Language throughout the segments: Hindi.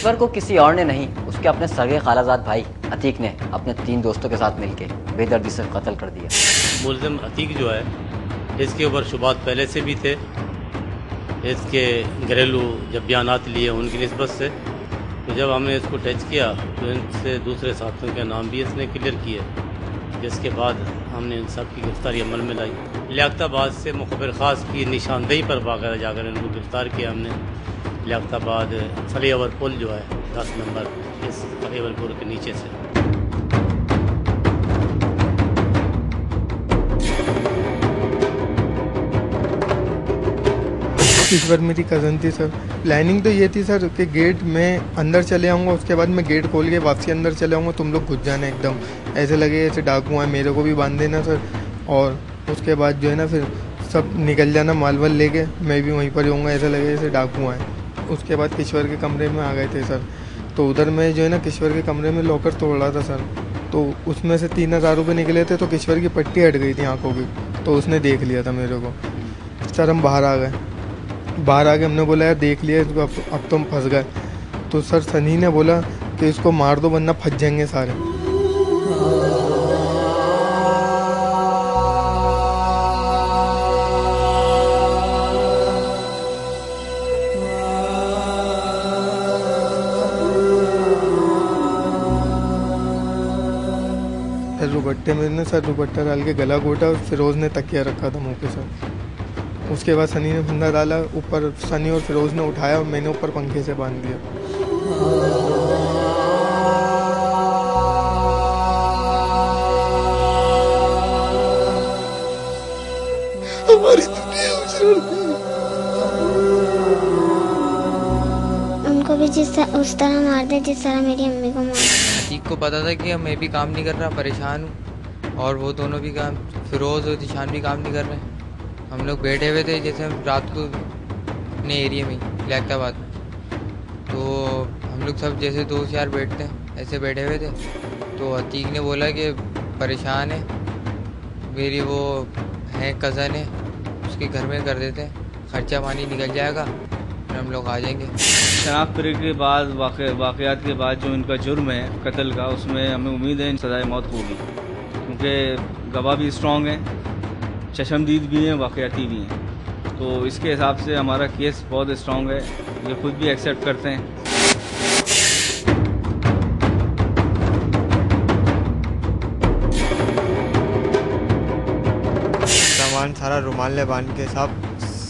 किश्वर को किसी और ने नहीं, उसके अपने सगे खालाजाद भाई अतीक ने अपने 3 दोस्तों के साथ मिलकर बेदर्दी से कत्ल कर दिया। मुल्ज़िम अतीक जो है, इसके ऊपर शुबात पहले से भी थे। इसके घरेलू जब बयानात लिए उनकी निस्बत से, तो जब हमने इसको टच किया तो इनसे दूसरे साथियों के नाम भी इसने क्लियर किए, जिसके बाद हमने इन सब की गिरफ्तारी अमल में लाई। लियाकताबाद से मुखबिर ख़ास की निशानदेही पर बाकायदा जाकर इनको गिरफ़्तार किया हमने। लियाकताबाद फलीवर पुल जो है 10 नंबर, इस फलीवर पुल के नीचे से। किश्वर मेरी कज़न थी सर। प्लानिंग तो ये थी सर कि गेट में अंदर चले आऊँगा, उसके बाद मैं गेट खोल के वापसी अंदर चले आऊँगा, तुम लोग घुस जाना एकदम, ऐसे लगे ऐसे डाकू हैं, मेरे को भी बांध देना सर। और उसके बाद जो है ना फिर सब निकल जाना माल वाल लेके, मैं भी वहीं पर जाऊँगा, ऐसा लगे जैसे डाकू हैं। उसके बाद किश्वर के कमरे में आ गए थे सर। तो उधर मैं जो है ना किश्वर के कमरे में लॉकर तोड़ रहा था सर। तो उसमें से 3000 रुपये निकले थे। तो किश्वर की पट्टी हट गई थी आँखों की, तो उसने देख लिया था मेरे को। सर हम बाहर आ गए। बाहर आके हमने बोला यार देख लिया इसको, अब तुम फंस गए। तो सर सनी ने बोला कि इसको मार दो वरना फंस जाएंगे सारे। फिर दुपट्टे में ने सर दुपट्टा डाल के गला घोटा और फिरोज़ ने तकिया रखा था मुँह पे सर। उसके बाद सनी ने फंदा डाला ऊपर, सनी और फिरोज़ ने उठाया और मैंने ऊपर पंखे से बांध दिया। हमारी दुनिया उजड़ गई। उनको भी उस तरह मार दे जिस तरह मेरी अम्मी को मार। अतीक को पता था कि मैं भी काम नहीं कर रहा, परेशान हूँ, और वो दोनों भी काम, फिरोज़ और दिशान भी काम नहीं कर रहे। हम लोग बैठे हुए थे जैसे हम रात को अपने एरिया में लियाकताबाद में, तो हम लोग सब जैसे दोस्त यार बैठते हैं ऐसे बैठे हुए थे। तो अतीक ने बोला कि परेशान है, मेरी वो है कज़न है, उसके घर में कर देते हैं, ख़र्चा पानी निकल जाएगा और हम लोग आ जाएंगे। शनाख्त के बाद वाक़यात के बाद जो इनका जुर्म है कत्ल का, उसमें हमें उम्मीद है सज़ाए मौत होगी, क्योंकि गवाह भी स्ट्रॉन्ग हैं, चशमदीद भी हैं, वाक़याती भी हैं। तो इसके हिसाब से हमारा केस बहुत स्ट्रॉन्ग है, ये खुद भी एक्सेप्ट करते हैं। सामान सारा रुमाल में बांध के साहब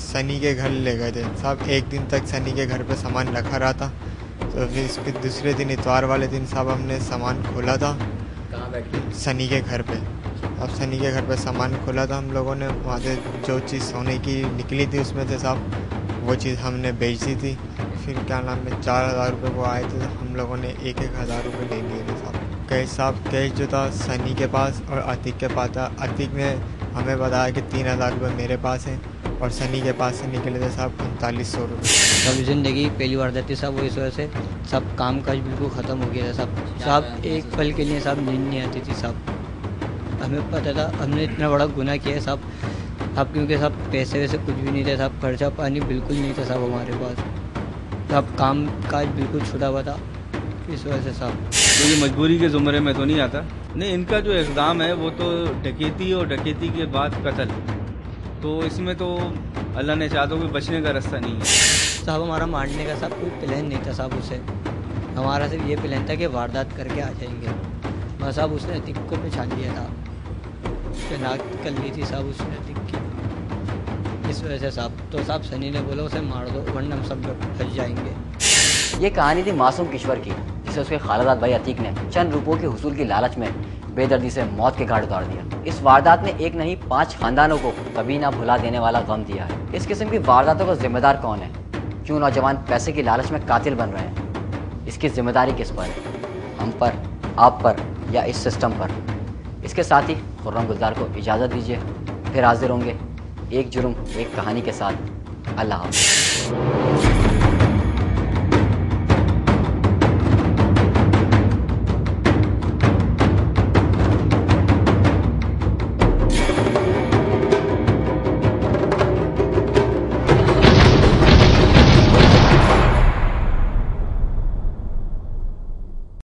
सनी के घर ले गए थे साहब। एक दिन तक सनी के घर पे सामान रखा रहा था। तो फिर इसके दूसरे दिन इतवार वाले दिन साहब हमने सामान खोला था। कहाँ बैठ के? सनी के घर पे। अब सनी के घर पे सामान खोला था हम लोगों ने, वहाँ से जो चीज़ सोने की निकली थी उसमें से साहब वो चीज़ हमने बेच दी थी। फिर क्या नाम है 4000 रुपये वो आए थे, तो हम लोगों ने 1-1000 रुपये ले लिए थे साहब। कैश जो था सनी के पास और अतीक के पास था। अतीक ने हमें बताया कि 3000 रुपये मेरे पास हैं और सनी के पास से निकले थे साहब 4500 रुपये। सब ज़िंदगी पहली वारदात थी साहब, वो इस वजह से सब काम काज बिल्कुल ख़त्म हो गया था साहब। एक पल के लिए साहब नींद नहीं आती थी साहब। हमें पता था हमने इतना बड़ा गुनाह किया है साहब, क्योंकि साहब पैसे वैसे कुछ भी नहीं थे साहब, खर्चा पानी बिल्कुल नहीं था साहब हमारे पास साहब, काम काज बिल्कुल छुटा हुआ था इस वजह से साहब। तो ये मजबूरी के ज़ुमरे में तो नहीं आता। नहीं, इनका जो इक़दाम है वो तो डकैती और डकैती के बाद कत्ल, तो इसमें तो अल्लाह ने चाहा तो कोई बचने का रास्ता नहीं है साहब। हमारा मारने का साहब कोई प्लान नहीं था साहब उसे, हमारा सिर्फ ये प्लान था कि वारदात करके आ जाएंगे बस साहब। उसने अतीक को पहचान लिया था, शनाख्त कर ली थी साहब उसने अतीक की, इस वजह से साहब। तो साहब सनी ने बोला उसे मार दो वरना हम सब लोग फंस जाएंगे। ये कहानी थी मासूम किश्वर की, जिसे उसके खालाजाद भाई अतीक ने चंद रुपयों के हुसूल की लालच में बेदर्दी से मौत के घाट उतार दिया। इस वारदात ने एक नहीं 5 खानदानों को कभी ना भुला देने वाला गम दिया है। इस किस्म की वारदातों का जिम्मेदार कौन है? क्यों नौजवान पैसे की लालच में कातिल बन रहे हैं? इसकी जिम्मेदारी किस पर है? हम पर, आप पर, या इस सिस्टम पर? इसके साथ ही खुर्रम गुलजार को इजाज़त दीजिए, फिर हाजिर होंगे एक जुर्म एक कहानी के साथ। अल्लाह हाफ़िज़।